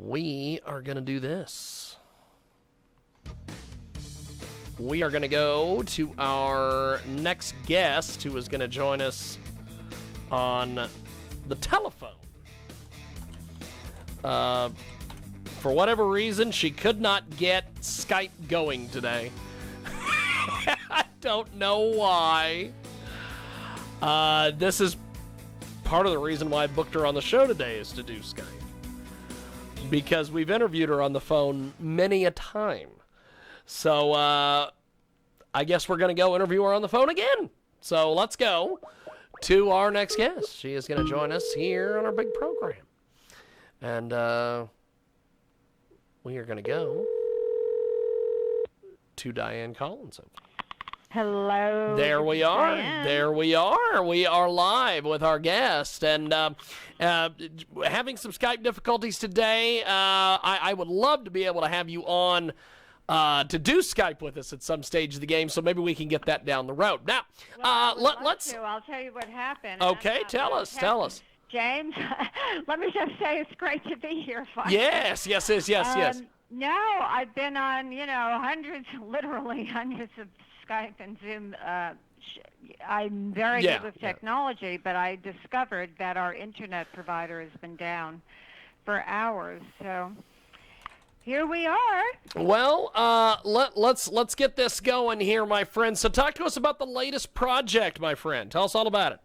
we are going to do this. We are going to go to our next guest who is going to join us on the telephone. For whatever reason, she could not get Skype going today. I don't know why. This is part of the reason why I booked her on the show today, is to do Skype. Because we've interviewed her on the phone many a time. So, I guess we're going to go interview her on the phone again. So, let's go to our next guest. She is going to join us here on our big program. And, we are going to go to Dianne Collins. Hello. There we are. Dianne. There we are. We are live with our guest. And having some Skype difficulties today. I would love to be able to have you on to do Skype with us at some stage of the game, so maybe we can get that down the road. Now, let's... I'll tell you what happened. Okay, tell us. James, let me just say it's great to be here finally. Yes. No, I've been on, literally hundreds of Skype and Zoom. I'm very good with technology, but I discovered that our internet provider has been down for hours. So here we are. Well, let's get this going here, my friend. So talk to us about the latest project, my friend. Tell us all about it.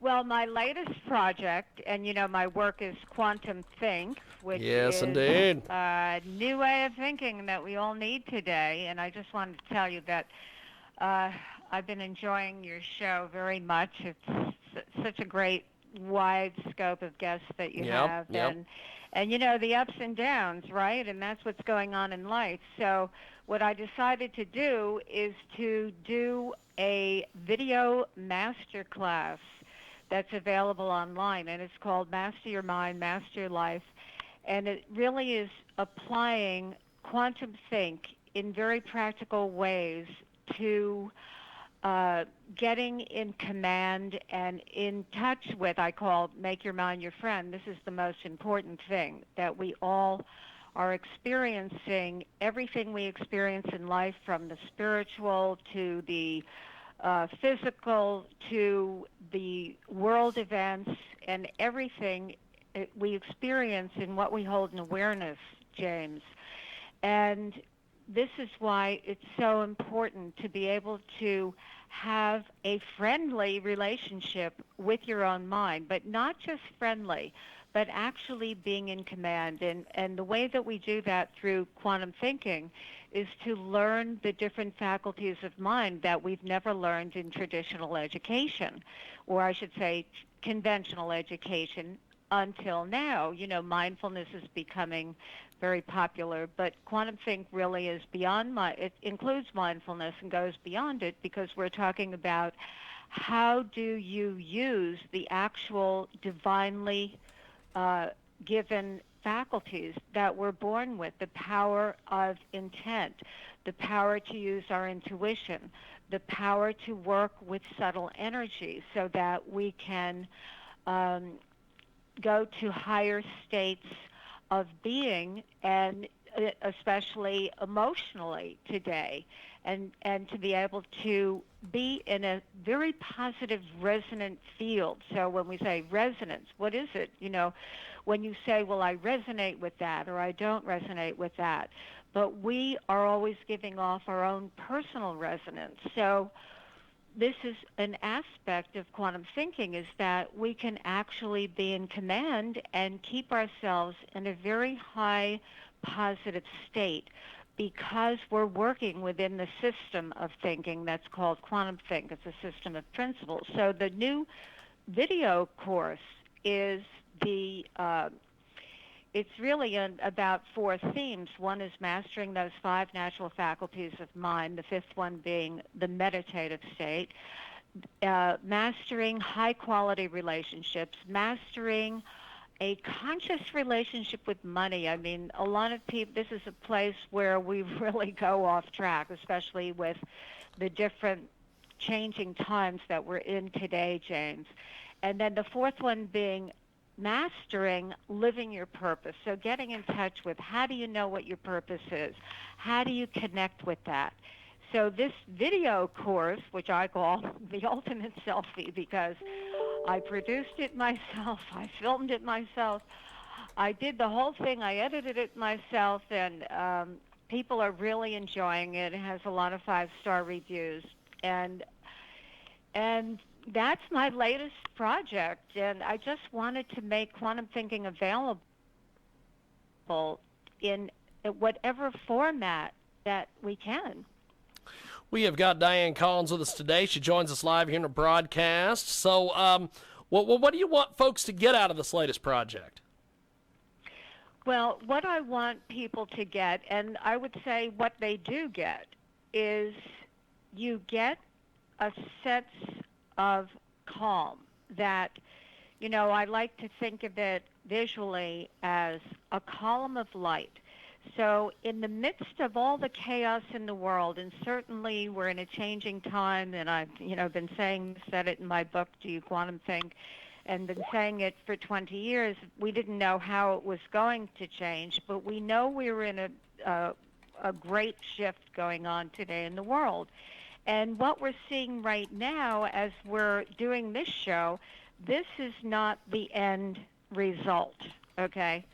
Well, my latest project, and my work is QuantumThink, which is indeed. A new way of thinking that we all need today. And I just wanted to tell you that I've been enjoying your show very much. It's such a great wide scope of guests that you have, and the ups and downs, right? And that's what's going on in life. So what I decided to do is to do a video masterclass that's available online, and it's called Master Your Mind, Master Your Life, and it really is applying QuantumThink in very practical ways to getting in command and in touch with, I call make your mind your friend. This is the most important thing, that we all are experiencing everything we experience in life, from the spiritual to the physical to the world events, and everything we experience in what we hold in awareness, James. And this is why it's so important to be able to have a friendly relationship with your own mind, but not just friendly, but actually being in command. And the way that we do that through quantum thinking is to learn the different faculties of mind that we've never learned in traditional education, or I should say conventional education until now. Mindfulness is becoming very popular, but QuantumThink really is beyond it includes mindfulness and goes beyond it, because we're talking about how do you use the actual divinely given faculties that we're born with, the power of intent, the power to use our intuition, the power to work with subtle energy so that we can go to higher states of being, and especially emotionally today, and to be able to be in a very positive resonant field. So when we say resonance, what is it? When you say, well, I resonate with that, or I don't resonate with that, but we are always giving off our own personal resonance. So this is an aspect of quantum thinking, is that we can actually be in command and keep ourselves in a very high positive state, because we're working within the system of thinking that's called QuantumThink. It's a system of principles. So the new video course is it's really about 4 themes. One is mastering those 5 natural faculties of mind, the 5th one being the meditative state, mastering high-quality relationships, mastering a conscious relationship with money. I mean, a lot of people, this is a place where we really go off track, especially with the different changing times that we're in today, James. And then the 4th one being mastering living your purpose. So getting in touch with how do you know what your purpose is? How do you connect with that? So this video course, which I call the ultimate selfie because I produced it myself, I filmed it myself, I did the whole thing, I edited it myself, and people are really enjoying it. It has a lot of 5-star reviews. And that's my latest project, and I just wanted to make quantum thinking available in whatever format that we can. We have got Dianne Collins with us today. She joins us live here in a broadcast. So what do you want folks to get out of this latest project? Well, what I want people to get, and I would say what they do get, is you get a sense of calm that, I like to think of it visually as a column of light. So in the midst of all the chaos in the world, and certainly we're in a changing time, and I've been said it in my book, Do You Quantum Think, and been saying it for 20 years, we didn't know how it was going to change, but we know we were in a great shift going on today in the world. And what we're seeing right now as we're doing this show, this is not the end result, okay?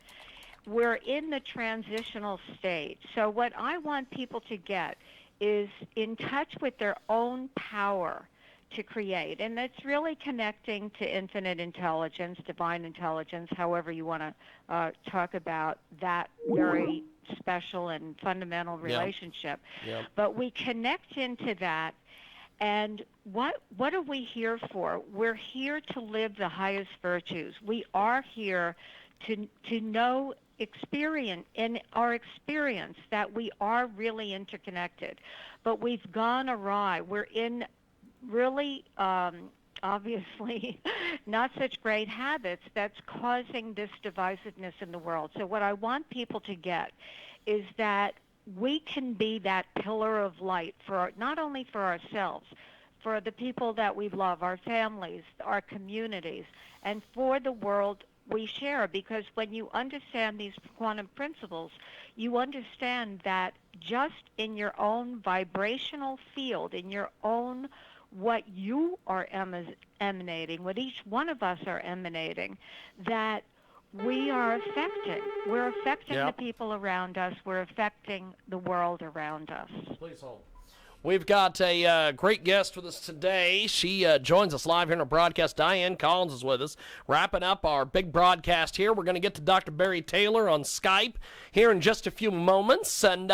We're in the transitional stage. So what I want people to get is in touch with their own power to create. And that's really connecting to infinite intelligence, divine intelligence, however you want to talk about that very special and fundamental relationship. Yep. But we connect into that. And what are we here for? We're here to live the highest virtues. We are here to know in our experience that we are really interconnected. But we've gone awry. We're in really obviously not such great habits that's causing this divisiveness in the world. So what I want people to get is that we can be that pillar of light not only for ourselves, for the people that we love, our families, our communities, and for the world we share. Because when you understand these quantum principles, you understand that just in your own vibrational field, in your own what you are emanating, what each one of us are emanating, that we are affecting. We're affecting the people around us. We're affecting the world around us. Please hold. We've got a great guest with us today. She joins us live here in our broadcast. Dianne Collins is with us. Wrapping up our big broadcast here. We're going to get to Dr. Barry Taylor on Skype here in just a few moments. And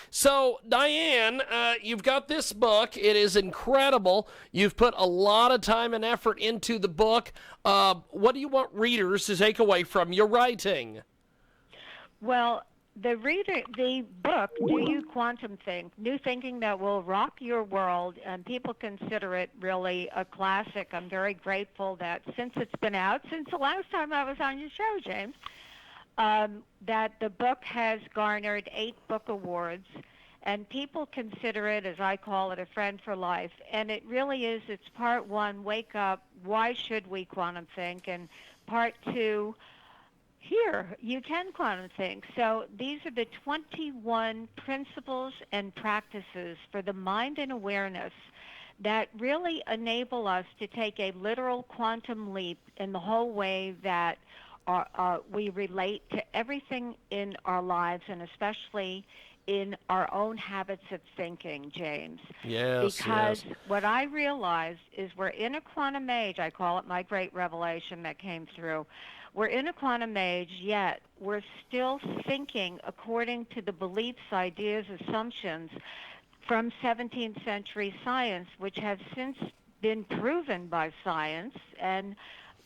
so, Dianne, you've got this book. It is incredible. You've put a lot of time and effort into the book. What do you want readers to take away from your writing? Well, the book, Do You Quantum Think? New Thinking That Will Rock Your World, and people consider it really a classic. I'm very grateful that since it's been out, since the last time I was on your show, James, that the book has garnered 8 book awards, and people consider it, as I call it, a friend for life. And it really is. It's part 1, wake up, why should we quantum think? And part 2, here, you can quantum think. So these are the 21 principles and practices for the mind and awareness that really enable us to take a literal quantum leap in the whole way that we relate to everything in our lives, and especially in our own habits of thinking, James. Yes, because what I realized is we're in a quantum age. I call it my great revelation that came through. We're in a quantum age, yet we're still thinking according to the beliefs, ideas, assumptions from 17th century science, which have since been proven by science and,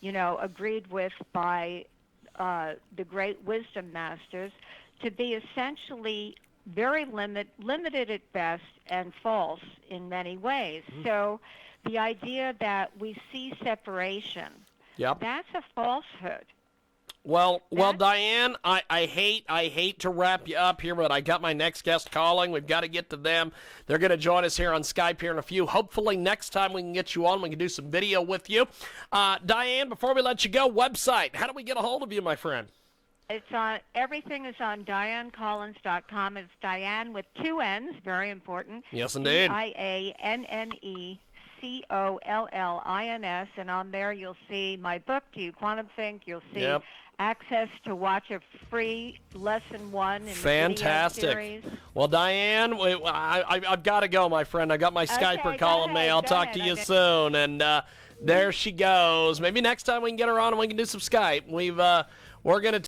agreed with by the great wisdom masters to be essentially very limited at best and false in many ways. So the idea that we see separation, that's a falsehood. Well, Dianne, I hate to wrap you up here, but I got my next guest calling. We've got to get to them. They're going to join us here on Skype here in a few. Hopefully next time we can get you on, we can do some video with you. Dianne, before we let you go, website. How do we get a hold of you, my friend? It's on. Everything is on DianneCollins.com. It's Dianne with 2 N's, very important. Yes, indeed. DianneCollins, and on there you'll see my book, Do You QuantumThink? You'll see access to watch a free lesson 1 in Fantastic. the video series. Well, Dianne, I've got to go, my friend. I got my Skyper calling me. I'll talk to you soon. And there she goes. Maybe next time we can get her on and we can do some Skype. We're going to